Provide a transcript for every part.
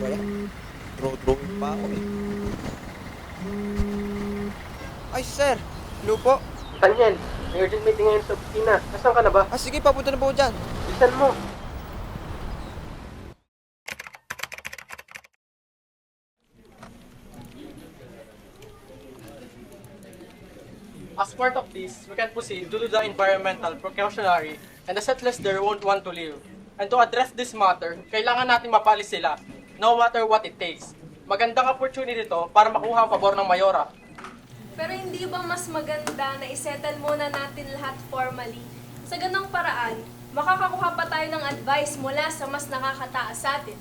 Ba yan? Drawing pa ako eh. Ay, sir! Hello po? Daniel, may urgent meeting ngayon sa opisina. Nasaan ka na ba? Ah, sige, papunta na po ako dyan. Bilisan mo. As part of this, we can proceed due to the environmental precautionary and the settlers there won't want to live. And to address this matter, kailangan natin mapalis sila, no matter what it takes. Magandang opportunity to para makuha ang pabor ng Mayora. Pero hindi ba mas maganda na isettle muna natin lahat formally? Sa ganong paraan, makakakuha pa tayo ng advice mula sa mas nakakataas sa atin.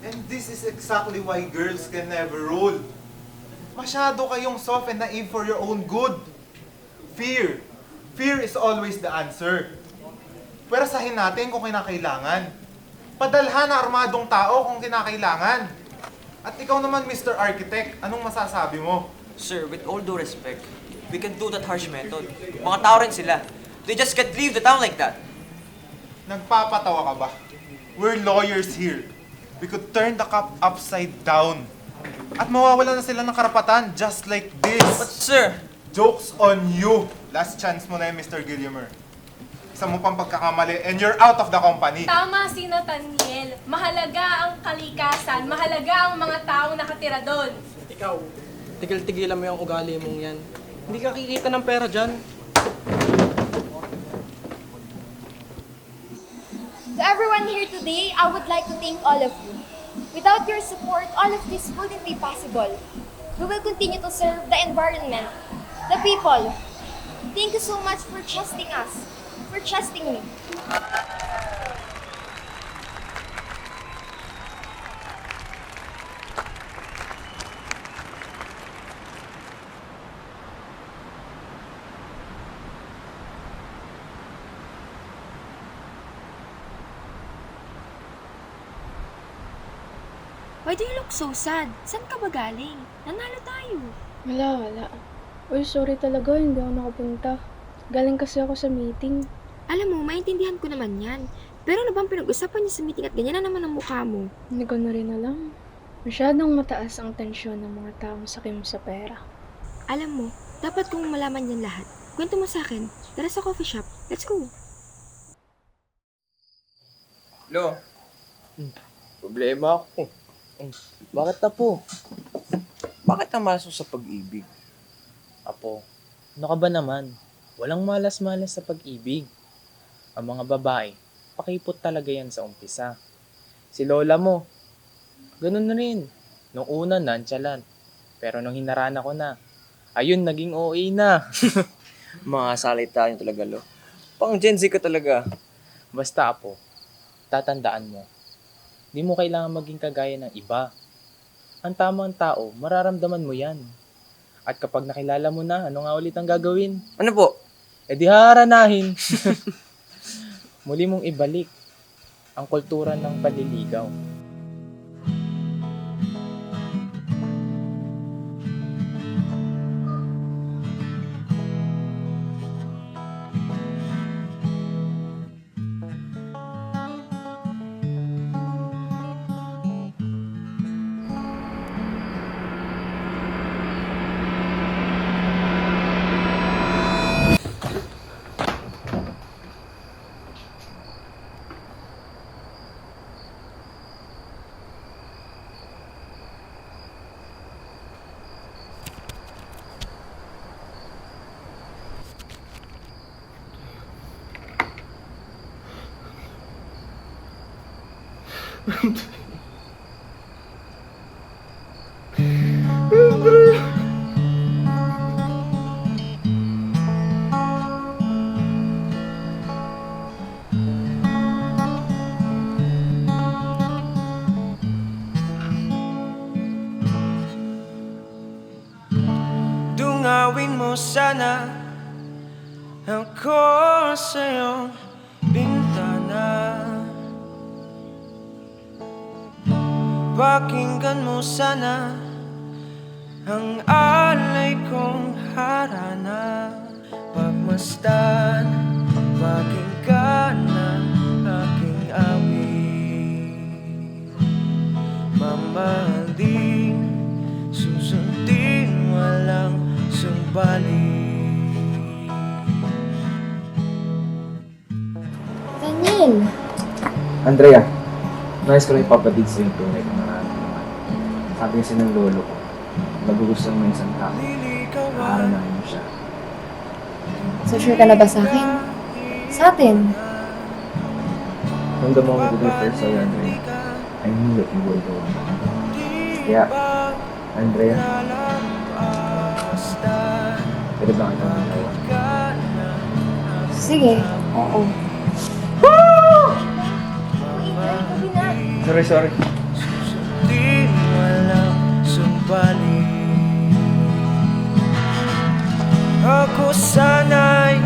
And this is exactly why girls can never rule. Masyado kayong soft and naive for your own good. Fear. Fear is always the answer. Pwerasahin natin kung kinakailangan. Padalhan na armadong tao kung kinakailangan. At ikaw naman, Mr. Architect, anong masasabi mo? Sir, with all due respect, we can do that harsh method. Mga tao rin sila. They just can't leave the town like that. Nagpapatawa ka ba? We're lawyers here. We could turn the cup upside down. At mawawala na sila ng karapatan just like this. But sir, Joke's on you! Last chance mo na yun, Mr. Gilliamer. Isa mo pang pagkakamali and you're out of the company. Tama si Nathaniel. Mahalaga ang kalikasan. Mahalaga ang mga taong nakatira doon. Ikaw, tigil-tigilan mo yung ugali mong yan. Hindi ka kikita ng pera dyan. To everyone here today, I would like to thank all of you. Without your support, all of this wouldn't be possible. We will continue to serve the environment, the people. Thank you so much for trusting us, for trusting me. Why do you look so sad? Saan ka ba galing? Nanalo tayo. Wala. Uy, sorry talaga, hindi ako nakapunta. Galing kasi ako sa meeting. Alam mo, maintindihan ko naman yan. Pero ano bang pinag-usapan niyo sa meeting at ganyan na naman ang mukha mo? Hindi ko na rin alam. Masyadong mataas ang tensyon ng mga taong sakim sa pera. Alam mo, dapat kong malaman yan lahat. Kwento mo sa akin. Tara sa coffee shop. Let's go. Hello? Problema ako. bakit na po? Bakit ang malas mo sa pag-ibig? Apo, ano ka ba naman? Walang malas-malas sa pag-ibig. Ang mga babae, pakipot talaga yan sa umpisa. Si lola mo, ganun na rin. Nung una, nonchalant. Pero nung hinarana ko na, ayun, naging OA na. Mga salita niyo talaga, lo. Pang Gen Z ka talaga. Basta apo, tatandaan mo, di mo kailangan maging kagaya ng iba. Ang tamang tao, mararamdaman mo yan. At kapag nakilala mo na, ano nga ulit ang gagawin? Ano po? E di haranahin. Muli mong ibalik ang kultura ng panliligaw. Dungawin mo sana ako sa iyong bintana. Pakinggan mo sana ang alay kong harana. Pagmasdan, pakinggan ang aking awit. Daniel! Andrea, nais ko lang ipapatid sa yung tunay kong nararamdaman. Sabi kasi ng lolo ko, nagugustuhan mo isang tao. Nakaranahin mo siya. So sure ka na ba sa akin? Sa atin? From the moment that we first saw you, Andrea, I knew that you were the one. Kaya, Andrea, pwede ba kita dalawa? Sige, oo. Sorry. Di walang sumbalik. Ako sana'y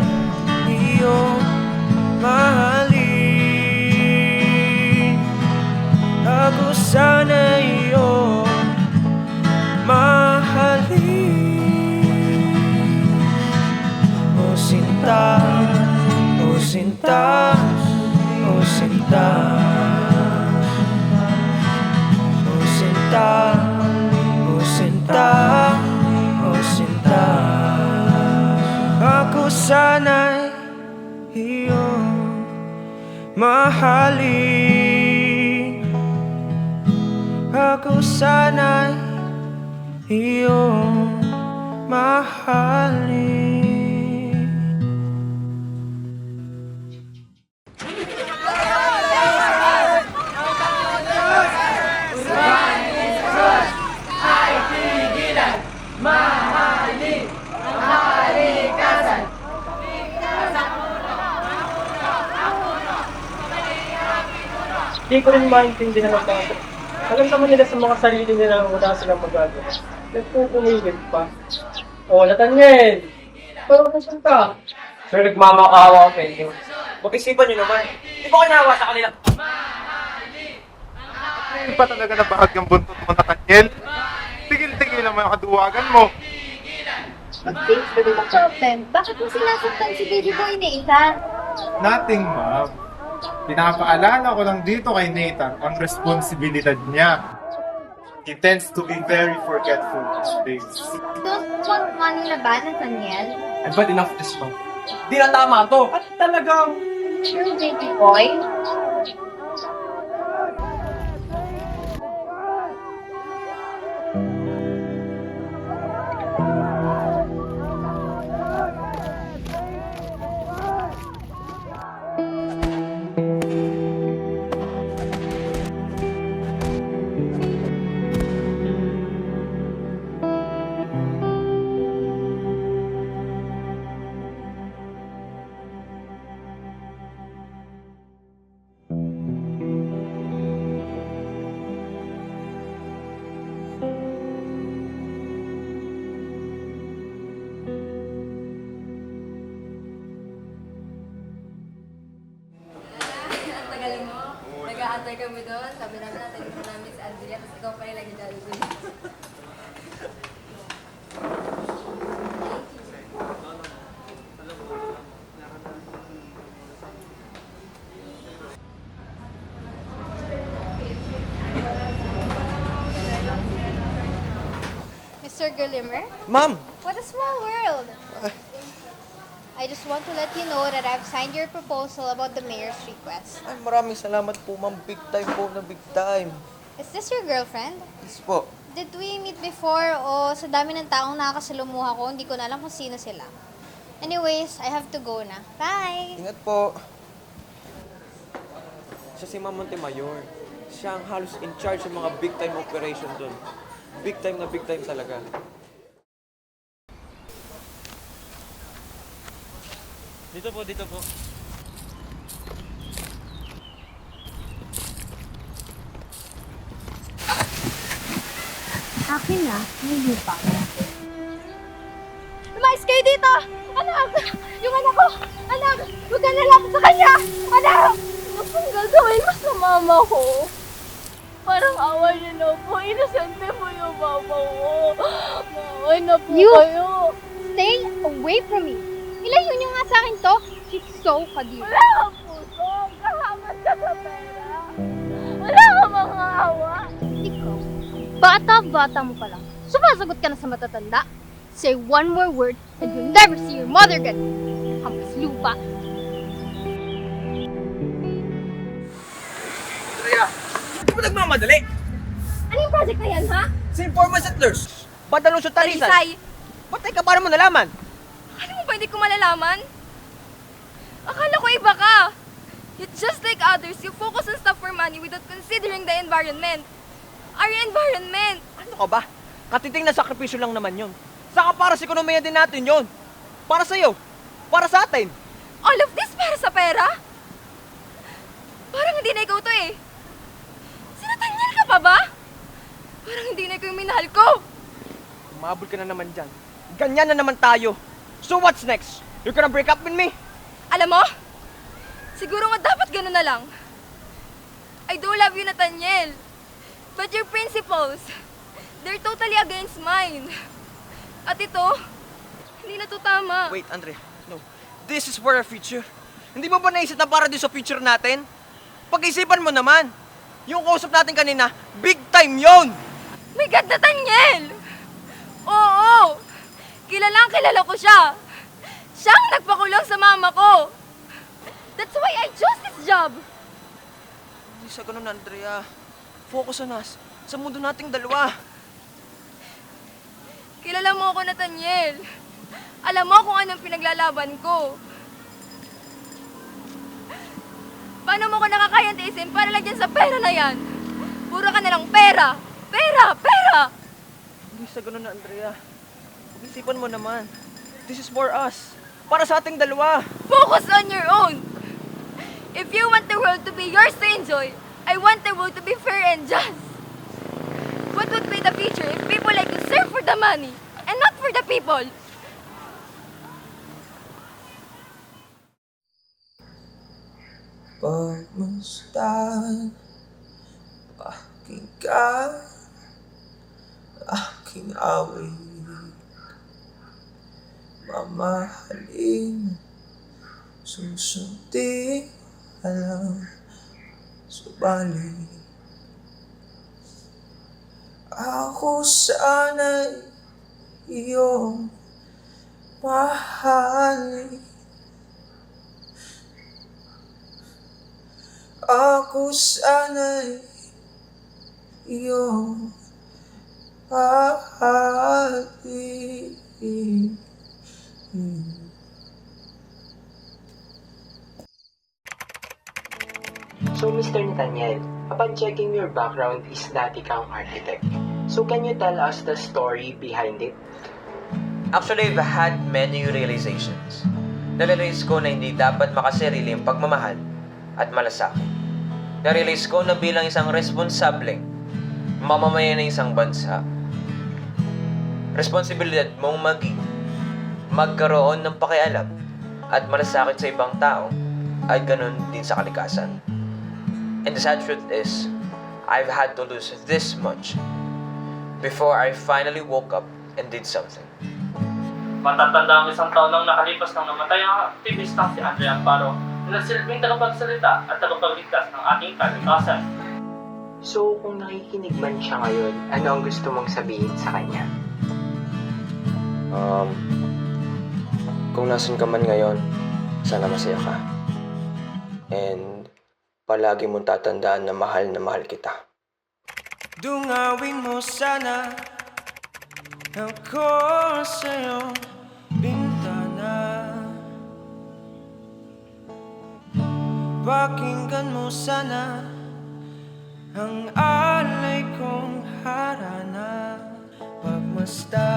iyong mahalin. Ako sana'y iyong mahalin. O sinta, o sinta, o sinta. O sinta, o sinta. Ako sana'y iyong mahalin. Ako sana'y iyong mahalin. Hindi ko rin maintindihan ang tao. Alam naman nila sa mga sarili nila wala silang magagawa. Nagpupunigid pa. O, Nathaniel! Parang nasan ka? Sir, nagmamakawa ako kayo. Mag-isipan nyo naman. Di ba ko nahawa sa kanila? Hindi pa talaga na bahag yung buntot mo, Nathaniel. Tigil-tigil naman yung kaduwagan mo. Mag-face ka din ang problem. Bakit mo sinasaktan si baby boy na Ethan? Nothing, ma'am. Pinapaalala ko lang dito kay Nathan ang responsibilidad niya. He tends to be very forgetful these days. Don't want money na ba, Nathaniel? I've had enough of this one. Di na tama to. At talagang... Sure, baby boy. Nag-aantay kami doon. Sabi natin mo namin si Andrea, tapos ikaw pa rin lagi Jollibee. Mr. Gullimer? Ma'am! What a small world! I just want to let you know that I've signed your proposal about the mayor's request. Ay, maraming salamat po, ma'am. Big time po na big time. Is this your girlfriend? Yes po. Did we meet before o sa dami ng taong nakakasalumuha ko, hindi ko na alam kung sino sila. Anyways, I have to go na. Bye! Ingat po. Siya si Ma'am Montemayor. Siya ang halos in charge ng mga big time operation dun. Big time na big time talaga. Dito po, dito po. Akin na, hindi pa. Lumayas kayo dito! Anak! Yung anak ko! Anak! Huwag ka nalapit sa kanya! Anak! Ano pong gagawin mo sa mama ko? Parang awa niyo na po. Inosente po yung mama ko. Maawa na po You- kayo. Stay away from me! Ilayo niyo nga sa akin to! She's so kadiri. Wala kang puso. Kahamat ka sa pera. Wala kang mga awa. Ikaw, bata-bata mo pa lang. Sumasagot ka na sa matatanda. Say one more word and you'll never see your mother again. Hampas lupa. Andrea, hindi mo nagmamadali. Ano yung project na yan, ha? Sa Informal Settlers. Ba't alusot talisan? Talisay. Ba't ka para mo nalaman? Ano mo ba hindi ko malalaman? Akala ko iba ka. It's just like others, you focus on stuff for money without considering the environment. Our environment. Ano ka ba? Katiting na sakripisyo lang naman yun. Saka para sa ekonomiya din natin yun. Para sa'yo. Para sa atin. All of this para sa pera? Parang hindi na ikaw to eh. Sinatanyal ka pa ba? Parang hindi na ikaw yung minahal ko. Umabol ka na naman dyan. Ganyan na naman tayo. So what's next? You're gonna break up with me? Alam mo, siguro nga dapat gano'n na lang. I do love you, Nathaniel. But your principles, they're totally against mine. At ito, hindi na to tama. Wait, Andre. No. This is for our future. Hindi mo ba naisip na para din sa future natin? Pag-isipan mo naman. Yung kausap natin kanina, big time yon. My God, Nathaniel! Oo! Kilala ko siya. Siya ang nagpakulong sa mama ko. That's why I chose this job. Hindi sa ganun, Andrea. Focus on us. Sa mundo nating dalawa. Kilala mo ako, Nathaniel. Alam mo kung anong pinaglalaban ko. Paano mo ko nakakayang tiisin para lang dyan sa pera na yan? Puro ka na lang pera! Pera! Pera! Hindi sa ganun, Andrea. Pag-isipan mo naman. This is for us. Para sa ating dalawa. Focus on your own! If you want the world to be yours to enjoy, I want the world to be fair and just. What would be the future if people like to serve for the money and not for the people? Pagmasdan, pakinggan, aking awit. Mamahalin, susundin, alam, subalit. Ako sana'y iyong mahalin. Ako sana'y iyong mahalin. So, Mr. Nathaniel, upon checking your background is dati kang architect. So, can you tell us the story behind it? Actually, I've had many realizations. Narealize ko na hindi dapat makasarili ang pagmamahal at malasakit. Narealize ko na bilang isang responsableng mamamayan ng isang bansa, responsibilidad mong magkaroon ng pakialam at malasakit sa ibang tao at ganun din sa kalikasan. And the sad truth is, I've had to lose this much before I finally woke up and did something. Matatanda ang isang taon nang nakalipas nang namatay ang aktivistang si Andre Amparo na nagsilbing tagapagsalita at tagapagligtas ng ating kalikasan. So, kung nakikinig man siya ngayon, ano ang gusto mong sabihin sa kanya? Kung nasan ka man ngayon, sana masaya ka. And palagi mong tatandaan na mahal kita. Dungawin mo sana ako sa iyong bintana. Pakinggan mo sana ang alay kong harana. Pagmasdan